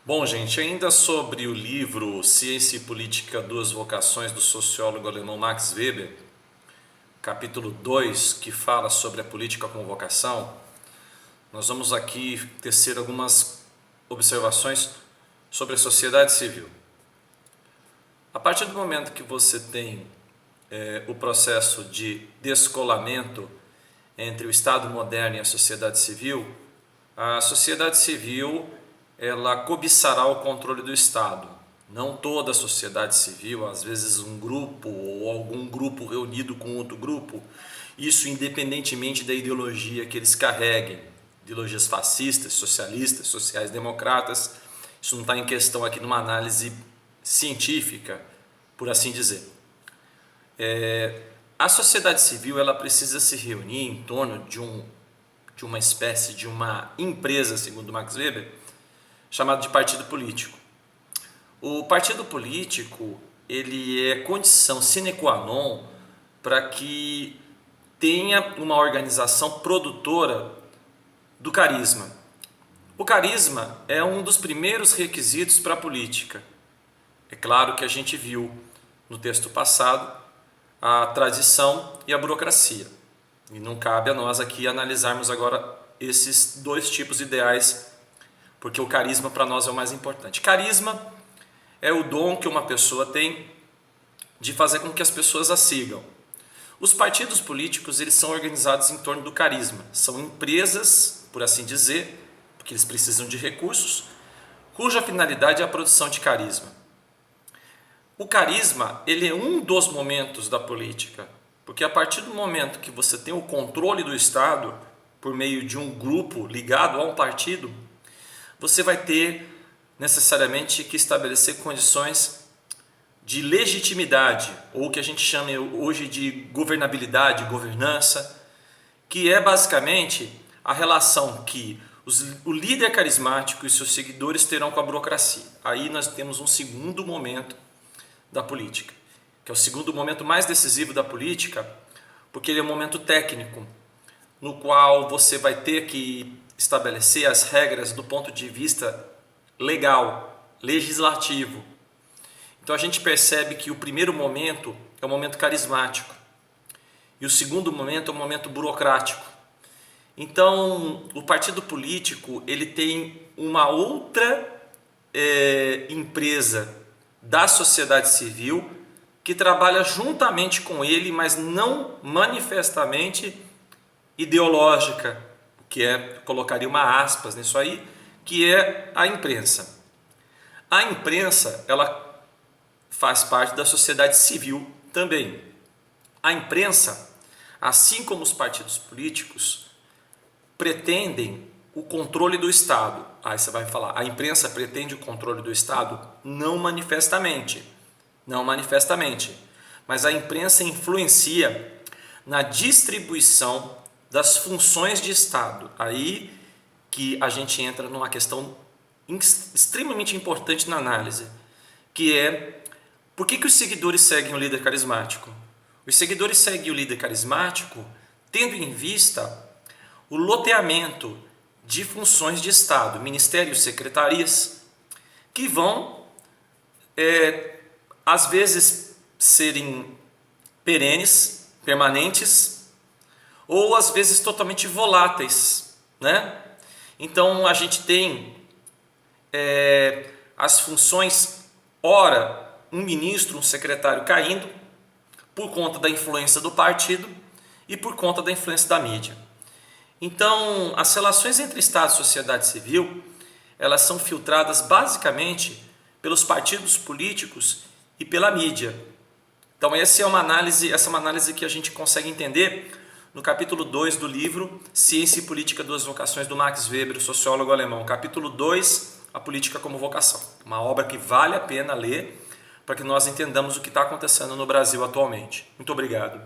Bom, gente, ainda sobre o livro Ciência e Política, Duas Vocações, do sociólogo alemão Max Weber, capítulo 2, que fala sobre a política como vocação, nós vamos aqui tecer algumas observações sobre a sociedade civil. A partir do momento que você tem o processo de descolamento entre o Estado moderno e a sociedade civil ela cobiçará o controle do Estado. Não toda a sociedade civil, às vezes um grupo ou algum grupo reunido com outro grupo, isso independentemente da ideologia que eles carreguem, ideologias fascistas, socialistas, sociais-democratas, isso não está em questão aqui numa análise científica, por assim dizer. A sociedade civil ela precisa se reunir em torno de uma espécie de uma empresa, segundo Max Weber, chamado de partido político. O partido político ele é condição sine qua non para que tenha uma organização produtora do carisma. O carisma é um dos primeiros requisitos para a política. É claro que a gente viu no texto passado a tradição e a burocracia. E não cabe a nós aqui analisarmos agora esses dois tipos ideais, porque o carisma para nós é o mais importante. Carisma é o dom que uma pessoa tem de fazer com que as pessoas a sigam. Os partidos políticos eles são organizados em torno do carisma. São empresas, por assim dizer, porque eles precisam de recursos, cuja finalidade é a produção de carisma. O carisma ele é um dos momentos da política, porque a partir do momento que você tem o controle do Estado por meio de um grupo ligado a um partido, você vai ter necessariamente que estabelecer condições de legitimidade, ou o que a gente chama hoje de governabilidade, governança, que é basicamente a relação que o líder carismático e seus seguidores terão com a burocracia. Aí nós temos um segundo momento da política, que é o segundo momento mais decisivo da política, porque ele é um momento técnico, no qual você vai ter que estabelecer as regras do ponto de vista legal, legislativo. Então a gente percebe que o primeiro momento é o momento carismático e o segundo momento é o momento burocrático. Então o partido político ele tem uma outra empresa da sociedade civil que trabalha juntamente com ele, mas não manifestamente ideológica, que colocaria uma aspas nisso aí, que é a imprensa. A imprensa, ela faz parte da sociedade civil também. A imprensa, assim como os partidos políticos, pretendem o controle do Estado. Aí você vai falar, a imprensa pretende o controle do Estado? Não manifestamente, mas a imprensa influencia na distribuição das funções de Estado. Aí que a gente entra numa questão extremamente importante na análise, que é por que os seguidores seguem o líder carismático? Os seguidores seguem o líder carismático tendo em vista o loteamento de funções de Estado, ministérios, secretarias, que vão, às vezes, serem perenes, permanentes, ou às vezes totalmente voláteis, né? Então a gente tem as funções, ora um ministro, um secretário caindo por conta da influência do partido e por conta da influência da mídia. Então as relações entre Estado e sociedade civil elas são filtradas basicamente pelos partidos políticos e pela mídia. Então essa é uma análise que a gente consegue entender no capítulo 2 do livro Ciência e Política, Duas Vocações, do Max Weber, o sociólogo alemão. Capítulo 2, a política como vocação. Uma obra que vale a pena ler para que nós entendamos o que está acontecendo no Brasil atualmente. Muito obrigado.